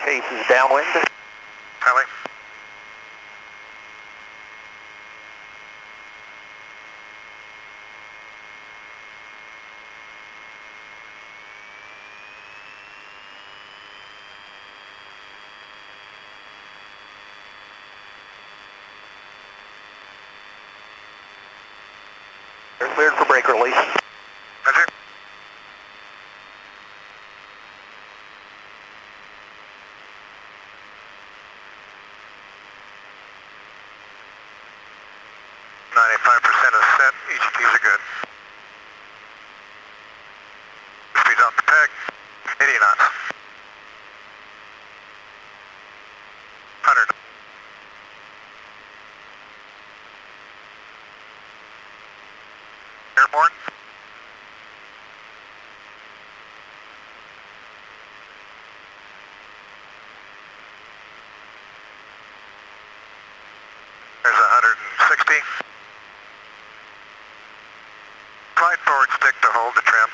Faces downwind. Charlie. They're cleared for brake release. Roger. Set. EGTs are good. Speed's off the peg. 80 knots. 100. Airborne. There's 160. Slide forward stick to hold the trim.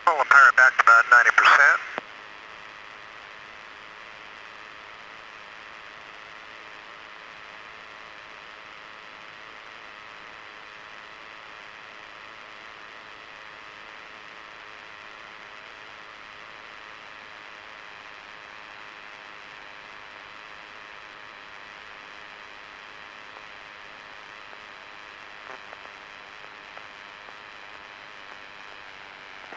Pull the power back to about 90%.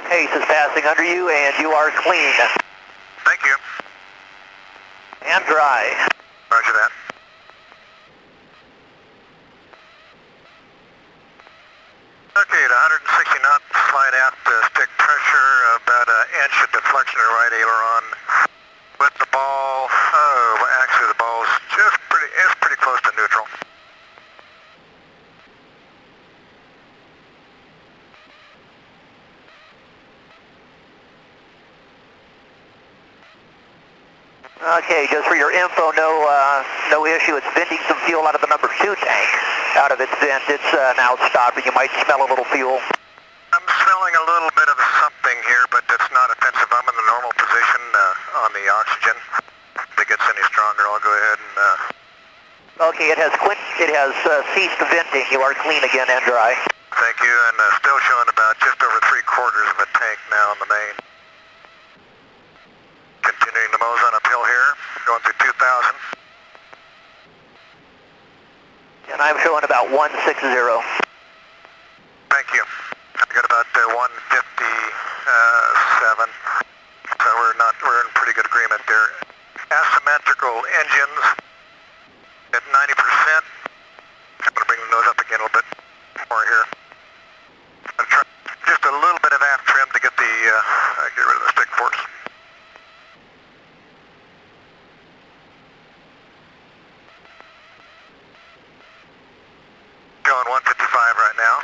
Pace is passing under you, and you are clean. Thank you. And dry. Roger that. Okay, at 160 knots, slide out stick pressure, about an inch of deflection to right aileron. With the ball, actually the ball's it's pretty close to neutral. Okay, just for your info, no issue. It's venting some fuel out of the number 2 tank. Out of its vent, it's now stopping. You might smell a little fuel. I'm smelling a little bit of something here, but it's not offensive. I'm in the normal position on the oxygen. If it gets any stronger, I'll go ahead and... Okay, it has ceased venting. You are clean again and dry. Thank you, and still showing about just over 3/4 of a tank now on the main. Continuing to mose on uphill here, going through 2,000. And I'm showing about 160. Thank you. I got about 157. So we're in pretty good agreement there. Asymmetrical engines at 90%. I'm going to bring the nose up again a little bit more here. I'm trying just a little bit of aft trim to get get rid of the stick force. Going 155 right now.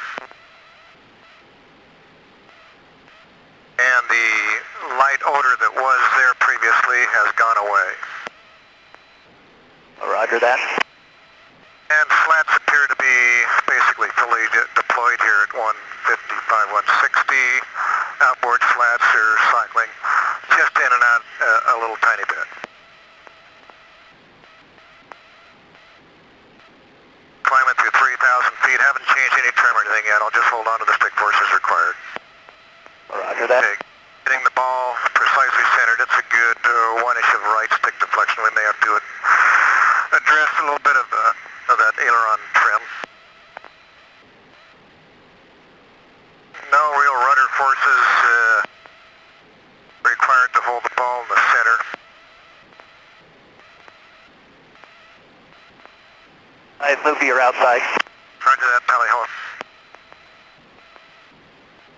And the light odor that was there previously has gone away. Roger that. And slats appear to be basically fully deployed here at 155, 160. Outboard slats are cycling just in and out a little tiny bit. Climbing through 3,000 feet. Haven't changed any trim or anything yet. I'll just hold on to the stick force as required. Roger that. Okay. Getting the ball precisely centered. It's a good 1-inch of right stick deflection. We may have to address a little bit of that aileron trim. No real rudder forces required to hold the ball in the center. I've moved to your outside. Roger that, tally ho.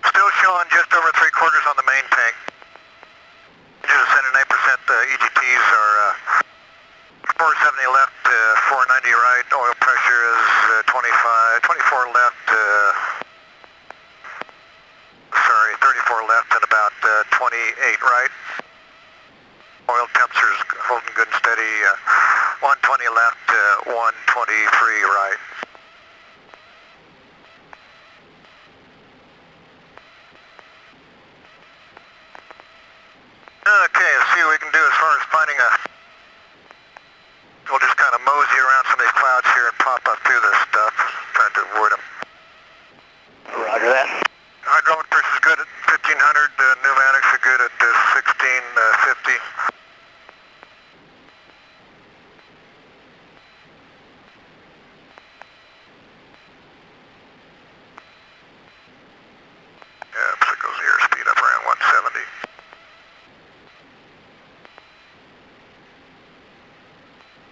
Still showing just over 3/4 on the main tank. Engine is center 9%. EGTs are 470 left, 490 right. Oil pressure is 24 left. 34 left and about 28 right. Oil temps are holding good and steady. 120 left, 123 right. Okay, let's see what we can do as far as finding a... We'll just kind of mosey around some of these clouds here and pop up through this stuff, trying to avoid them. Roger that. Hydraulic pressure is good at 1500, pneumatics are good at 1650. Yeah, signals here, speed up around 170.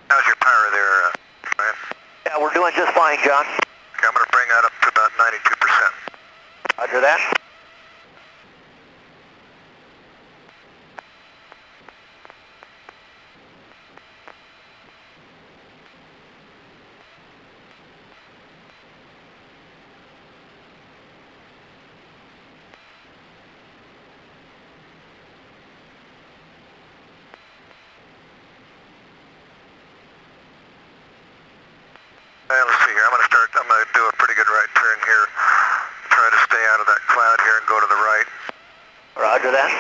How's your power there, Ryan? Yeah, we're doing just fine, John. Okay, I'm going to bring that up to about 92%. Roger that. Let's see here, I'm going to do a pretty good right turn here. Try to stay out of that cloud here and go to the right. Roger that.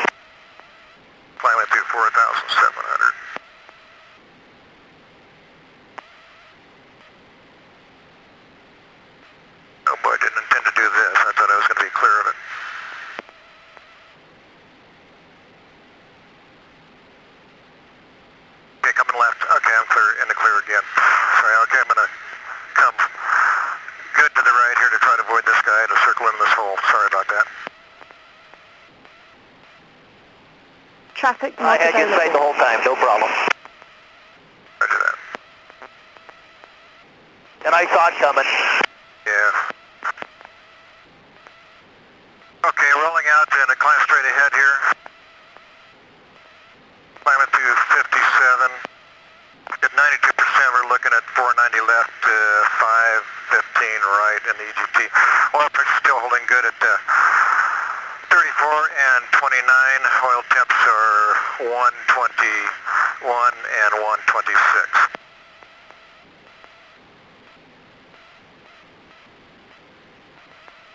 Climbing through 4,700. Oh boy, I didn't intend to do this. I thought I was going to be clear of it. Okay, coming left. Okay, I'm clear, in the clear again. Sorry, okay, I'm going to come good to the right here to try to avoid this guy to circle into this hole. Sorry about that. Traffic I not had you in sight the available. whole time, no problem. Roger that. And I saw it coming. Yeah. Okay, rolling out and a climb straight ahead here. Climbing to 57. At 92%, we're looking at 490 left, 515 right in the EGT. Oil pressure still holding good at 34 and 29. Oil temps are 121 and 126.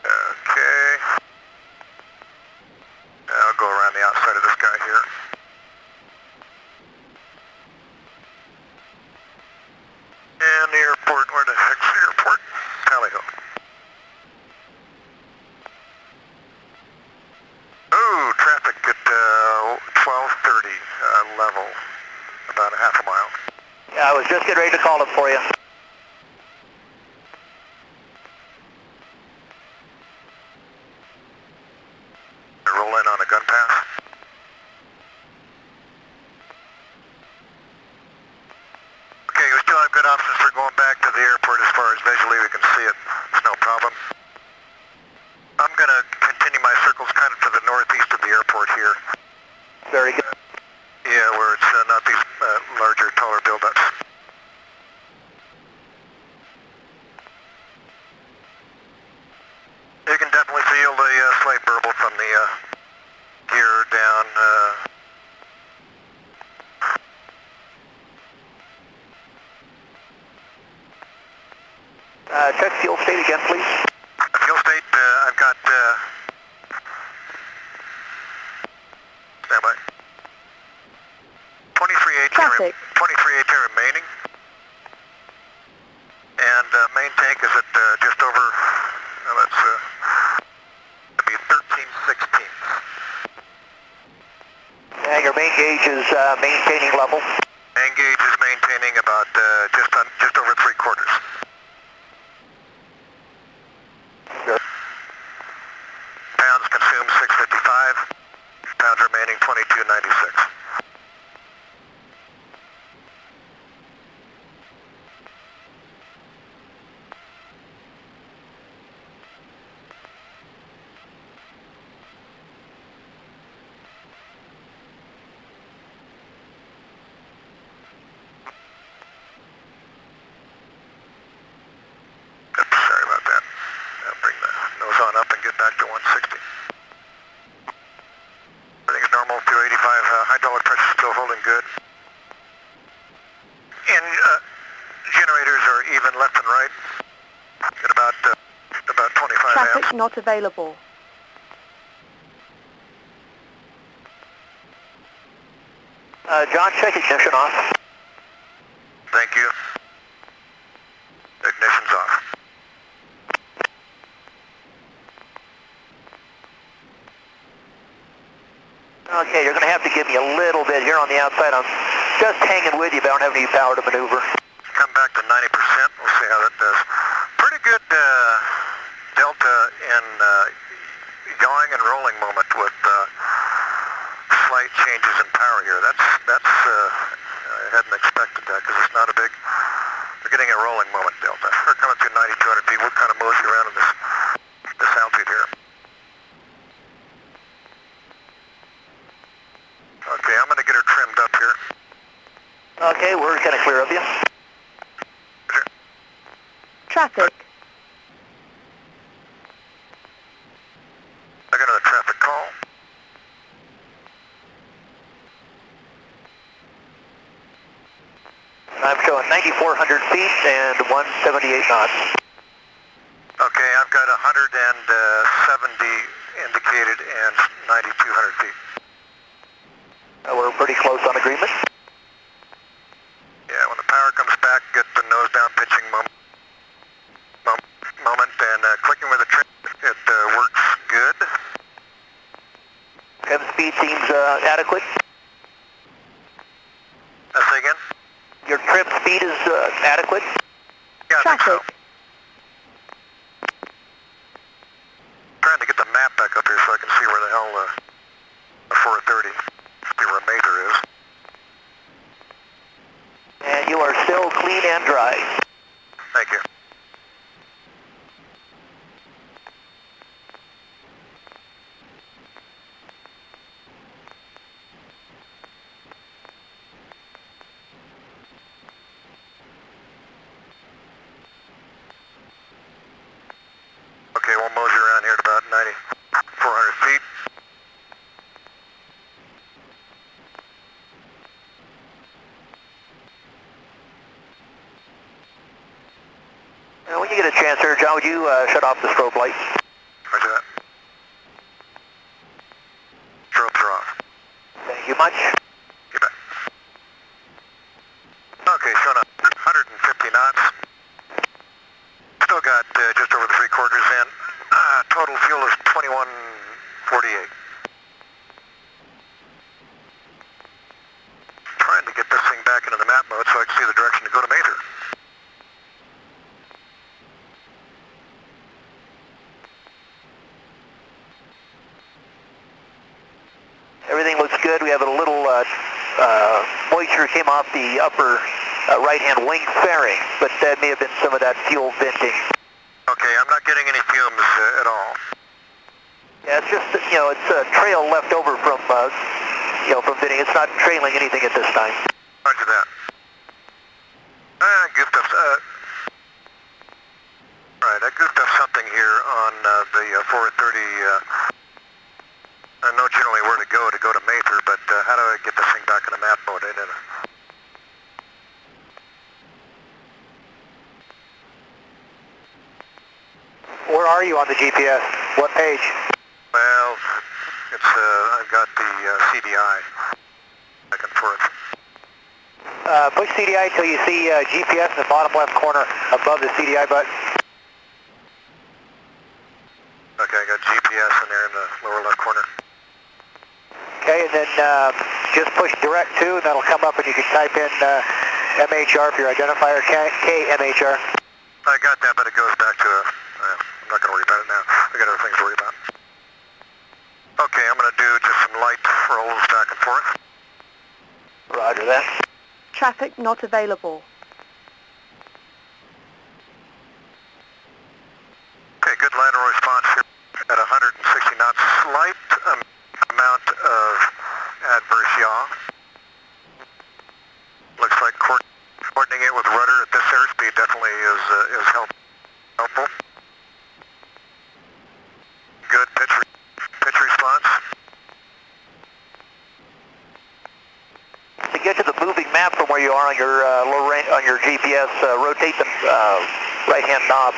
Okay. I'll go around the outside of this guy here. And the airport, where the heck's the airport? Tally Ho. Ooh, traffic at 1230 level, about a half a mile. Yeah, I was just getting ready to call it for you. Roll in on a gun pass. Okay, we still have good options for going back to the airport as far as visually we can see it. It's no problem. I'm going to continue my circles kind of to the northeast of the airport here. Very good. Yeah, where it's not these larger, taller buildups. You can definitely feel the slight burble from the gear down. Check fuel state again, please. Fuel state, I've got... stand by. 23 Traffic. 23 AT remaining. And main tank is at just over, that's be 13/16. And your main gauge is maintaining level. Main gauge is maintaining about just over 3/4. Sure. Pounds consumed 655. Pounds remaining 2296. Traffic not available. John, check ignition off. Thank you. Ignition's off. Okay, you're going to have to give me a little bit here on the outside. I'm just hanging with you, but I don't have any power to maneuver. Come back to 90%. We'll see how that does. Pretty good delta in yawing and rolling moment with slight changes in power here. That's I hadn't expected that because it's not a big. We're getting a rolling moment delta. We're coming through 9,200 feet. We'll kind of mosey around in this altitude here. Okay, I'm going to get her trimmed up here. Okay, we're kind of clear of you. Traffic. I got another traffic call. I'm showing 9,400 feet and 178 knots. Okay, I've got 170 indicated and 9,200 feet. We're pretty close on agreement. Yeah, when the power comes back, get the nose down pitching moment and clicking with the trim, it works good. Trim speed seems adequate. Say again? Your trim speed is adequate. Yeah, I think so. Traffic. Trying to get the map back up here so I can see where the hell the 430, see where Mather is. And you are still clean and dry. Thank you. Okay, we'll mosey around here at about 9,400 feet. When you get a chance here, John, would you shut off the strobe light? Roger that. Strobes are off. Thank you much. You bet. Okay, showing up 150 knots. Still got just over 3/4 in. Total fuel is 2148. Trying to get this thing back into the map mode so I can see the direction to go to Mather. Everything looks good. We have a little moisture came off the upper right-hand wing fairing, but that may have been some of that fuel venting. Okay, I'm not getting any fumes at all. Yeah, it's just, it's a trail left over from, from venting. It's not trailing anything at this time. Roger that. Goofed up. Right, I goofed up something here on the 430. I know generally where to go to Mather, but how do I get this thing back in the map mode? Where are you on the GPS? What page? Well, it's I've got the CDI back and forth. Push CDI until you see GPS in the bottom left corner above the CDI button. Okay, I got GPS in there in the lower left corner. Okay, and then just push direct to, and that'll come up, and you can type in MHR for your identifier, KMHR. I got that, but it goes back to, I'm not going to worry about it now. I got other things to worry about. Okay, I'm going to do just some light rolls back and forth. Roger that. Traffic not available. Okay, good lateral response here at 160 knots. Slight amount of adverse yaw. Looks like coordinating it with rudder at this airspeed definitely is helpful. Good pitch response. To get to the moving map from where you are on your low range, on your GPS, rotate the right-hand knob.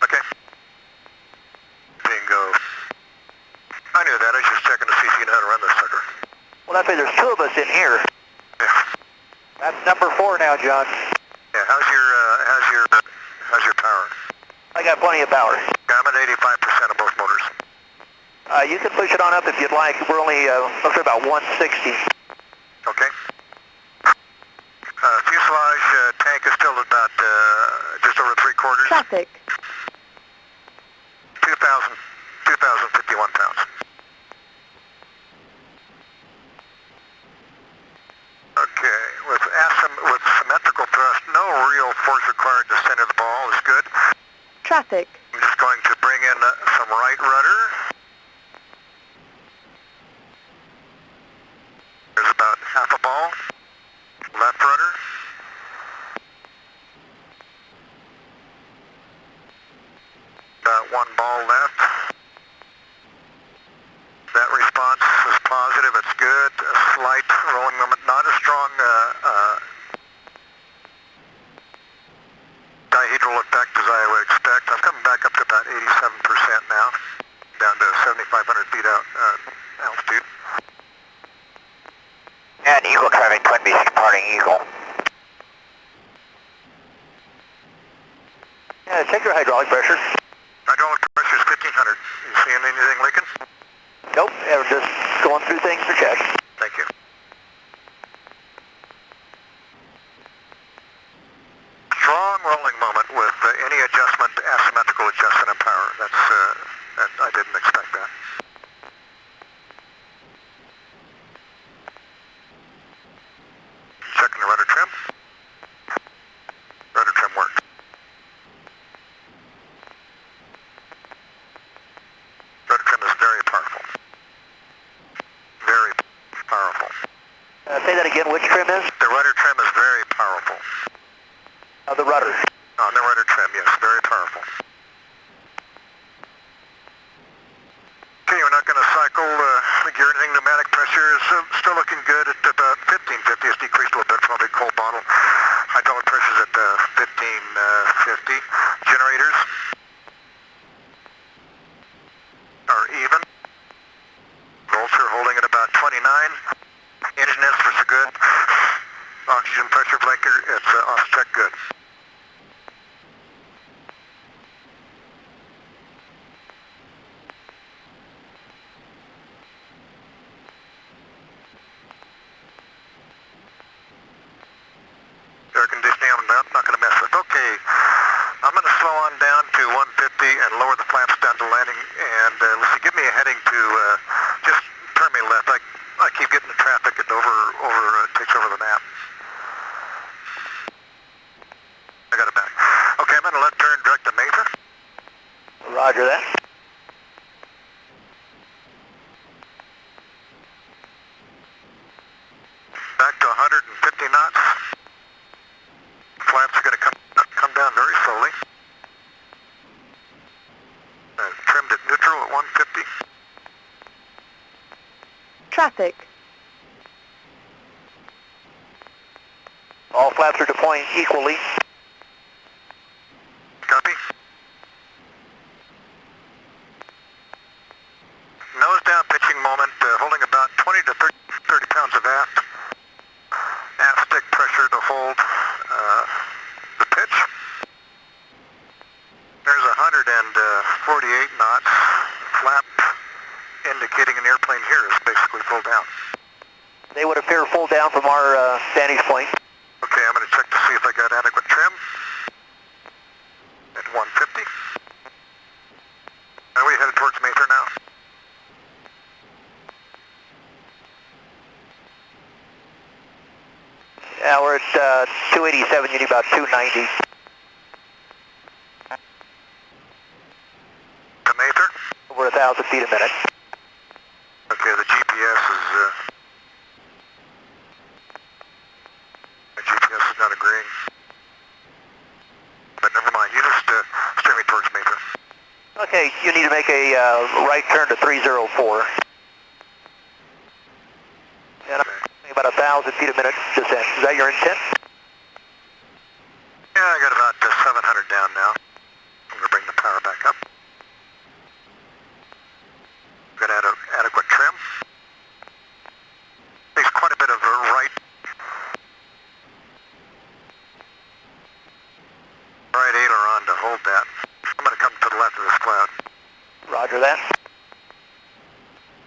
Okay. that's why there's two of us in here. Yeah. That's number 4 now, John. Yeah, how's your power? I got plenty of power. Yeah, I'm at 85% of both motors. You can push it on up if you'd like. We're only looking at about 160. Okay. Fuselage tank is still about just over 3/4. Traffic. 2,051 pounds. Okay, with symmetrical thrust, no real force required to center the ball is good. Traffic. I'm just going to bring in some right rudder. There's about half a ball. Left rudder. Got one ball left. That response is positive, it's good. A slight rolling moment, not a strong dihedral effect as I would expect. I'm coming back up to about 87% now, down to 7,500 feet out altitude. And Eagle traffic, Twin Beach departing Eagle. Yeah, check your hydraulic pressure. Hydraulic pressure is 1,500. You seeing anything leaking? Nope, we're just going through things to check. Thank you. Strong rolling moment with any adjustment, asymmetrical adjustment in power. I didn't expect that. Checking the rudder trim. Rudder trim worked. Rudder trim is very powerful. Very powerful. Say that again, which trim is? The rudder trim is very powerful. The rudder. On the rudder trim, yes, very powerful. Okay, we're not going to cycle the gear anything. Pneumatic pressure is still looking good at about 1550. It's decreased a little bit, probably cold bottle. Hydraulic pressure is at 1550. Generators are even. Volts are holding at about 29. Engine instruments are good. Oxygen pressure blinker, it's off check good. Air conditioning, I'm not going to mess with. Okay, I'm going to slow on down to 150 and lower the flaps down to landing. And let's see, give me a heading to just turn me left. I keep getting the traffic. It takes over the map. I got it back. Okay, I'm going to left turn direct to Mesa. Roger that. Back to 150 knots. Flaps are going to come down very slowly. Trimmed at neutral at 150. Traffic. All flaps are deploying equally. Copy. Nose down pitching moment, holding about 20 to 30 pounds of aft. Aft stick pressure to hold the pitch. There's 148 knots. Flap indicating an airplane here is basically full down. They would appear full down from our vantage point. Okay, I'm going to check to see if I got adequate trim. At 150. Are we headed towards Mesa now? Yeah, we're at 287, you need about 290. To Mesa? Over 1,000 feet a minute. Okay, the GPS is not agreeing. But never mind, you just steer me towards Mesa. Okay, you need to make a right turn to 304. And I'm about 1,000 feet a minute descent. Is that your intent? Yeah, I got about 700 down now. I'm going to bring the power back up. Got adequate trim. hold that. I'm going to come to the left of this cloud. Roger that.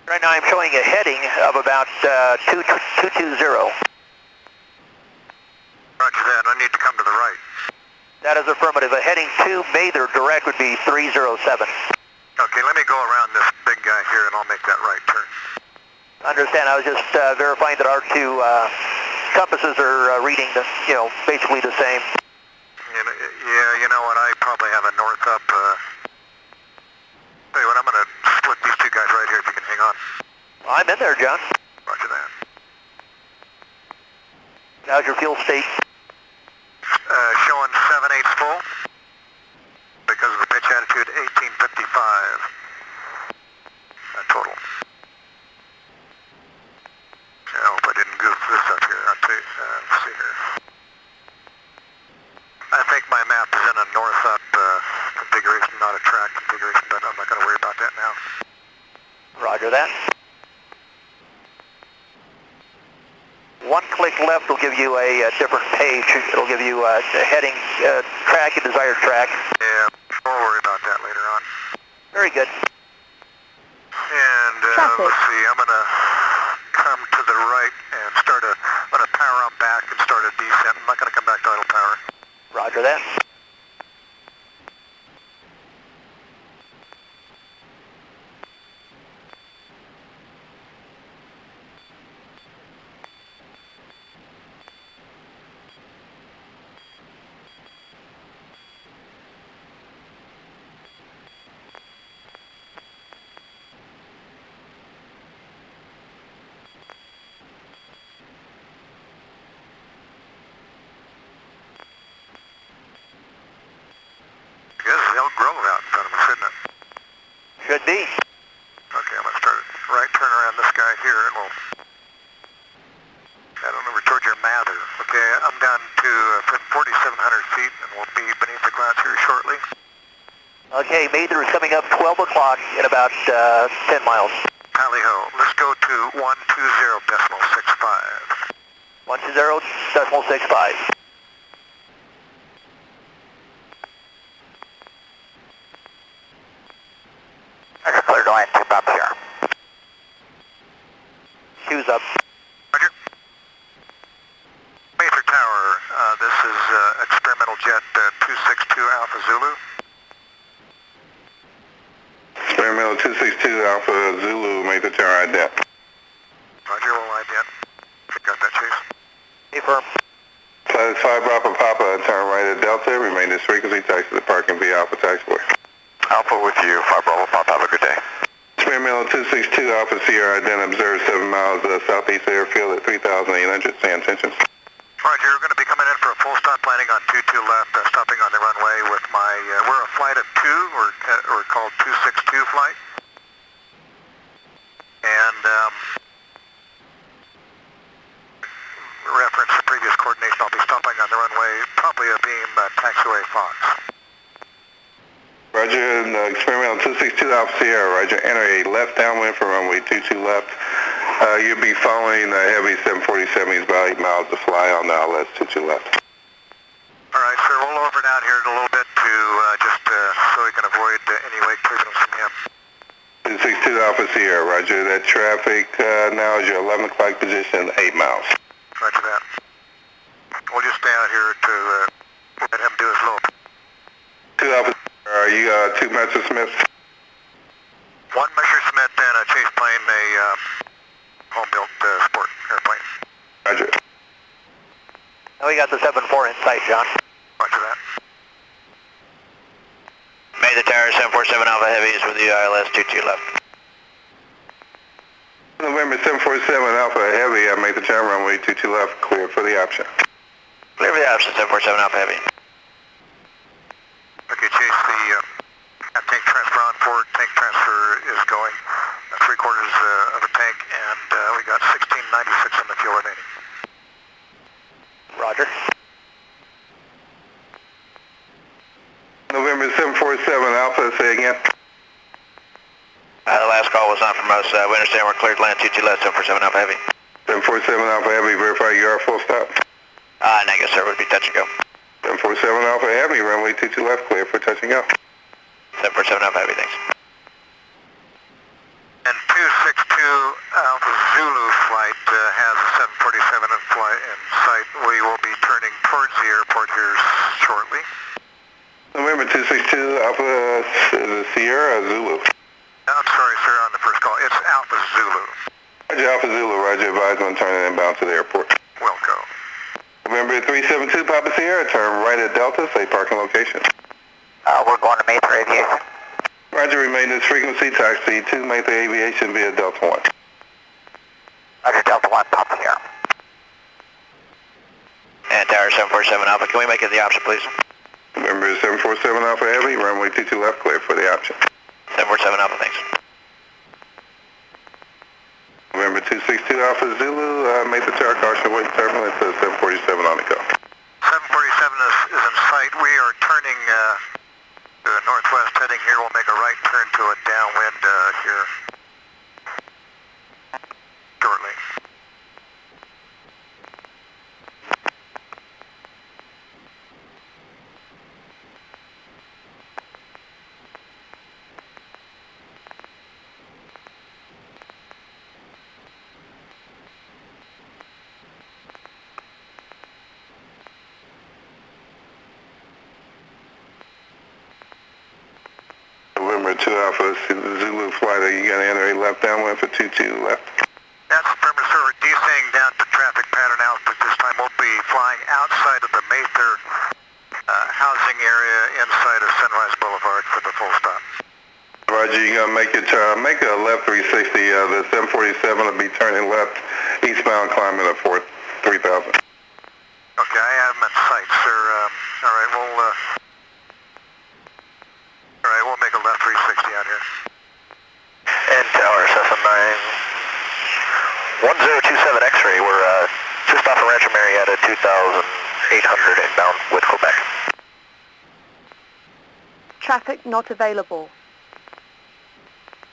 Right now I'm showing a heading of about 220. Roger that. I need to come to the right. That is affirmative. A heading to Mather direct would be 307. Okay, let me go around this big guy here and I'll make that right turn. Understand. I was just verifying that our two compasses are reading the, basically the same. Yeah, you know what? I probably have a north up. Tell you what, I'm going to split these two guys right here if you can hang on. I'm in there, John. Roger that. How's your fuel state? Showing 7/8 full because of the pitch attitude, 1855 total. I hope I didn't goof this up here. I'll tell you, let's see here. I think my map is in a north up configuration, not a track configuration, but I'm not going to worry about that now. Roger that. One click left will give you a different page. It'll give you a heading, track, a desired track. Yeah, we'll worry about that later on. Very good. And let's see, I'm going to come to the right and I'm going to power on back and start a descent. I'm not going to come back to idle power. Roger that. Should be. Okay, I'm going to start right turn around this guy here and we'll head on over towards your Mather. Okay, I'm down to 4,700 feet and we'll be beneath the clouds here shortly. Okay, Mather is coming up 12 o'clock in about 10 miles. Tally-ho, let's go to 120.65. 120.65. Clear to land, tip up here. Shoes up. Roger. Mather Tower, this is experimental jet 262 Alpha Zulu. Experimental 262 Alpha Zulu, Mather Tower ident. Roger, we'll ident. Got that, Chase? Hey, firm. Flight 5 Bravo Papa, turn right at Delta, remain this frequency, taxi to parking via Alpha Taxiway. Alpha with you, 5 Bravo Papa, have a good day. Experimental 262 Alpha Sierra ident, observed 7 miles southeast airfield at 3,800, stand attention. Roger, we're going to be coming in for a full stop landing on 22 left, stopping on the runway with my, we're a flight of 2, we're called 262 flight. And, reference to previous coordination, I'll be stopping on the runway, probably a beam taxiway Fox. Roger, experimental 262 Alpha Sierra, roger, enter a left downwind for runway 22 left. You'll be following the heavy 747, he's about 8 miles to fly on the LS 22 left. Alright, sir, we'll over down here in a little bit to just so we can avoid any wake turbulence from him. 262 Alpha Sierra, roger, that traffic now is your 11 o'clock position, 8 miles. Roger that. We'll just stay out here to let him do his lope. 2 Alpha Sierra, are you 2 Messersmiths? 1 Messerschmitt and a chase plane, a home-built sport airplane. Roger. Now we got the 7-4 in sight, John. Roger that. Mather Tower 747 Alpha Heavy is with you, ILS 22 left. November 747 Alpha Heavy, I make the turn runway 22 left, clear for the option. Clear for the option, 747 Alpha Heavy. Okay, Chase, the tank transfer on forward. Tank transfer is going. 3/4 of a tank, and we got 1696 in the fuel remaining. Roger. November 747 Alpha, say again. The last call was not from us. We understand we're cleared to land 22 left, 747 Alpha Heavy. 747 Alpha Heavy, verify you are full stop. Negative, sir. Would be touch and go. 747 Alpha Heavy. Heavy, runway 22 left, clear for touch and go. 747 Alpha Heavy, thanks. And 262 Alpha Zulu flight has a 747 in sight. We will be turning towards the airport here shortly. November 262 Alpha Sierra Zulu. I'm sorry, sir, on the first call. It's Alpha Zulu. Roger, Alpha Zulu. Roger, advise on turning inbound to the airport. Wilco. November 372 Papa Sierra, turn right at Delta, say parking location. We're going to Mesa Aviation. Roger, remain this frequency, taxi to Mesa Aviation via Delta 1. Roger, Delta 1, Papa Sierra. And Tower 747 Alpha, can we make it the option, please? November 747 Alpha Heavy, runway 22 left, clear for the option. 747 Alpha, thanks. November 262 Alpha Zulu, Mesa Tower, caution, wait turbulence, 747 on the go. 747 is in sight. We are turning to the northwest heading here. We'll make a right turn to a downwind here shortly. November 2 Alpha Zulu flight, are you going to enter a left downwind for 22 left? That's affirmative, sir. We're descending down to traffic pattern output. This time we'll be flying outside of the Mather housing area inside of Sunrise Boulevard for the full stop. Roger, you're going to make it, make a left 360, the 747 will be turning left, eastbound climbing at 3000. Okay, I have him in sight, sir. All right, we'll make a left 360 out here. And Tower Cessna 9, 1027 X-ray, we're just off of Rancho Marietta, 2800 inbound with Quebec. Traffic not available.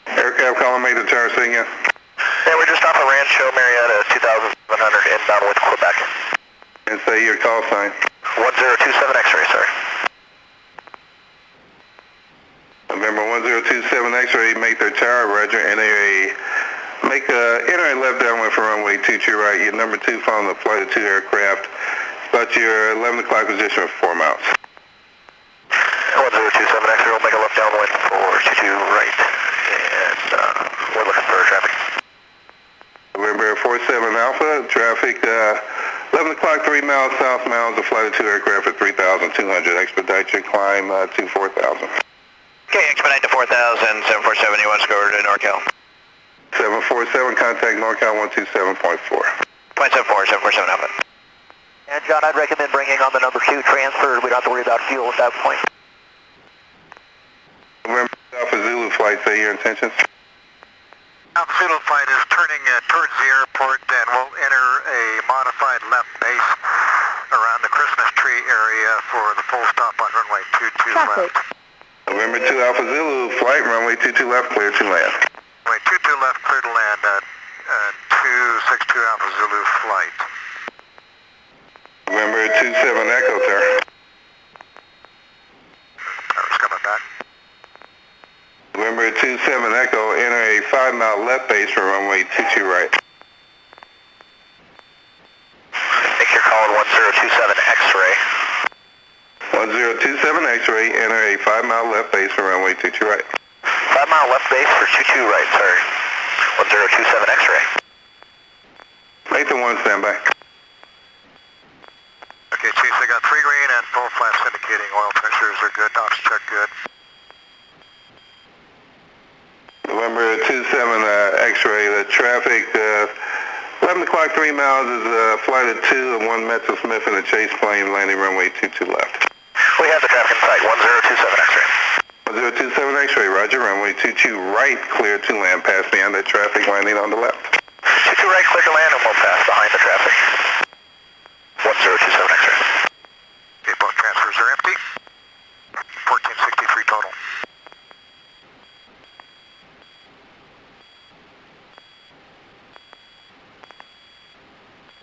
Aircraft calling me to turn signal. Yeah, we're just off of Rancho Marietta, 2700 inbound with Quebec. And say your call sign. 1027 X-ray, sorry. November 1027 X-ray, make their tower, roger, enter a left downwind for runway 22 right, your number 2 following the flight of 2 aircraft, about your 11 o'clock position of 4 miles. 1027 X-ray, we'll make a left downwind for 22 right, and we're looking for traffic. November 47 Alpha, traffic, 11 o'clock, 3 miles south miles, a flight of 2 aircraft at 3,200, expedite your climb to 4,000. Okay, expedite to 4,000, 747, you want to go over to NorCal? 747, contact NorCal 127.4. 0.74, 747 Alpha. And John, I'd recommend bringing on the number 2 transfer. We don't have to worry about fuel at that point. November Alpha Zulu flight, say your intentions. Alpha Zulu flight is turning towards the airport, and we'll enter a modified left base around the Christmas tree area for the full stop on runway 22 Traffic. left. November 2 Alpha Zulu flight, runway 22 left, clear to land. Runway 22 left, clear to land at 262 Alpha Zulu flight. November 27 Echo, sir. Tower's coming back. November 27 Echo, enter a 5-mile left base for runway 22 right. Make your call at 1027 X-ray. 1027 X-ray, enter a 5-mile left base for runway 22 right. 5-mile left base for 22 right, sorry. 1027 X-ray. Nathan 1, standby. Okay, Chiefs, I got 3 green and full flaps indicating oil pressures are good, ops check good. November 27 X-ray, the traffic, 11 o'clock, 3 miles is a flight of 2 and 1 Metro Smith in a chase plane landing runway 22 left. We have the traffic in sight, 1027 X-ray. 1027 X-ray, roger, runway 22 right, clear to land, pass beyond that traffic, landing on the left. 22 right, clear to land, and we'll pass behind the traffic. 1027 X-ray. Okay, both transfers are empty. 1463 total.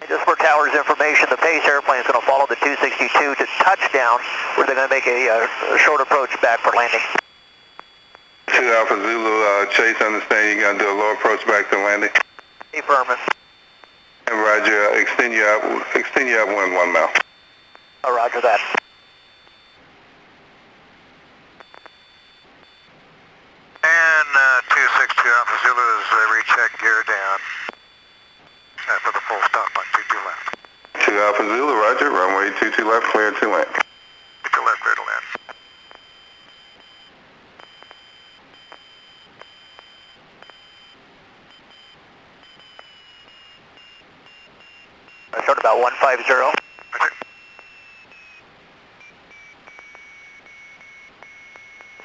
Just for Tower's information, the Pace airplane is going to follow the 262 to touchdown, where they going to make a short approach back for landing. 2 Alpha Zulu, Chase, understand you're going to do a low approach back to landing. Affirmative. And Roger, extend you up wind 1 mile. Roger that. And 262 Alpha Zulu is recheck gear down for the full stop on 22 left. 2 Alpha Zulu, Roger, runway 22 left, clear to land. 22 left, clear to land. I start about 150. Roger.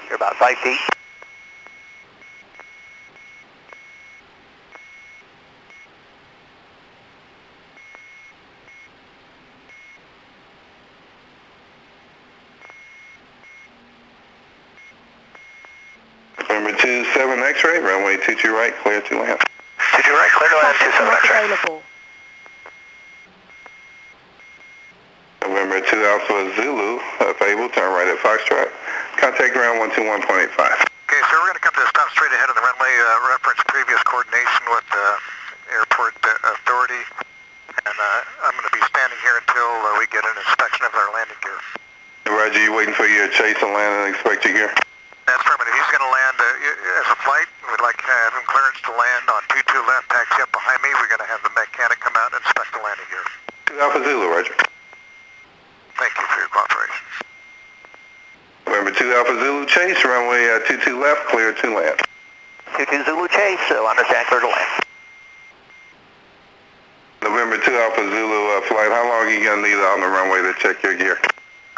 You're about 5 feet. November 27 X-ray, runway 22 right, clear to land. 22 right, clear to land, Traffic 27 not X-ray. available. November 2 Alpha Zulu, able, turn right at Foxtrot. Contact ground 121.85. Okay, so we're going to come to a stop straight ahead of the runway, reference previous coordination with the airport authority. And I'm going to be standing here until we get an inspection of our landing gear. Roger, you waiting for your chase and land and inspect your gear? That's affirmative. He's going to land as a flight. We'd like to have him clearance to land on 22 left, taxi up behind me. We're going to have the mechanic come out and inspect the landing gear. 2 Alpha Zulu, Roger. Thank you for your cooperation. November 2 Alpha Zulu, chase, runway 22 left, clear to land. 22 Zulu Chase, so understand clear to land. November 2 Alpha Zulu, flight, how long are you going to need on the runway to check your gear?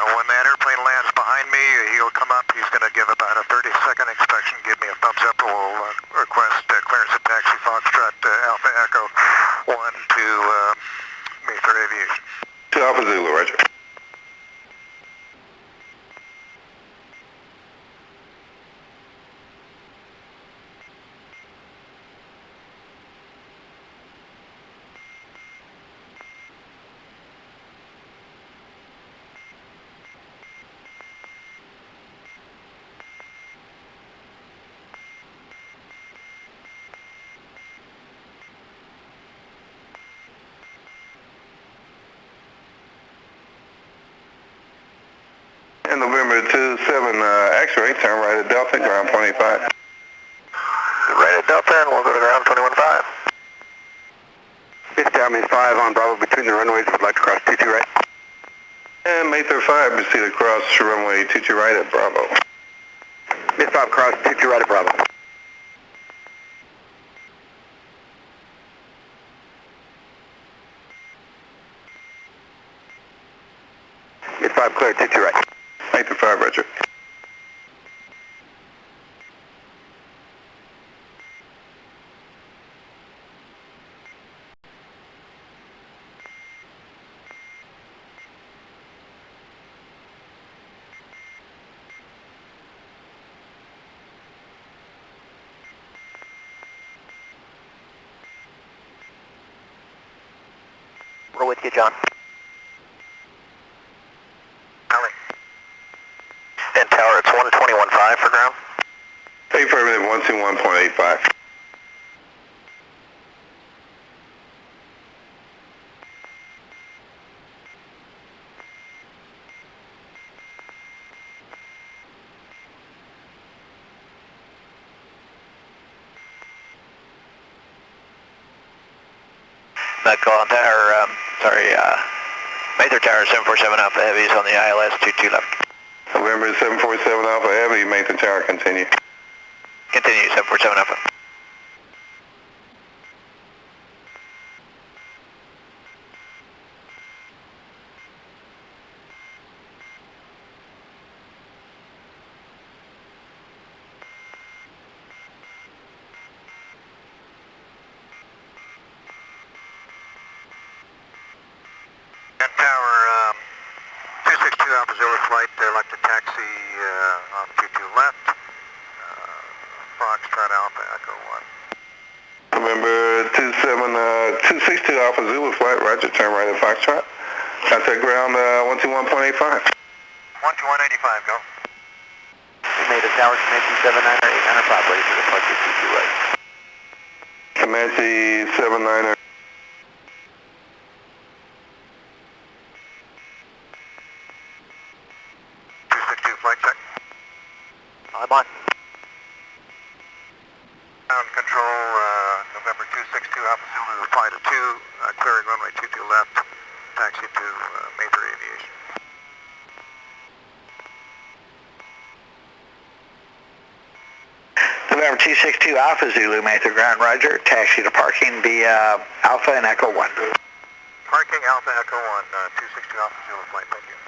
When that airplane lands behind me, he'll come up. He's going to give about a 30-second inspection, give me a thumbs up, and we'll request clearance of taxi Foxtrot Alpha Echo 1 to Mayfair Aviation. 2 Alpha Zulu, Roger. And November 27 X-ray, turn right at Delta, ground 25. Right at Delta, and we'll go to ground 21.5. It's Tommy 5 on Bravo between the runways, would like to cross 22 right. And Mayfair 5, proceed across runway 22 right at Bravo. Miss 5, cross 22 right at Bravo. Miss 5, clear, 22 right. Mayfair 5, Roger. We're with you, John. Alley. And tower, it's 121.5 for ground. Affirmative, 121.85. Call on tower, Mayfair Tower 747 Alpha Heavy is on the ILS 22 left. November 747 Alpha Heavy, Mayfair Tower, continue. Continue, 747 Alpha. And tower, 262 Alpha Zulu flight, I'd like to taxi on 22 left. Foxtrot Alpha Echo 1. November 262 Alpha Zulu flight, Roger, turn right at Foxtrot. Contact ground 121.85. 12185, go. We made a tower Comanche 79 or 805, ready for departure 22 right. Comanche 79er. 262 flight check. I'm on. Ground control, November 262 Alpha Zulu, flight of 2, clearing runway 22 left, taxi to Major Aviation. November 262 Alpha Zulu, Mather ground, roger. Taxi to parking via Alpha and Echo 1. Parking Alpha Echo 1, 262 Alpha Zulu flight, thank you.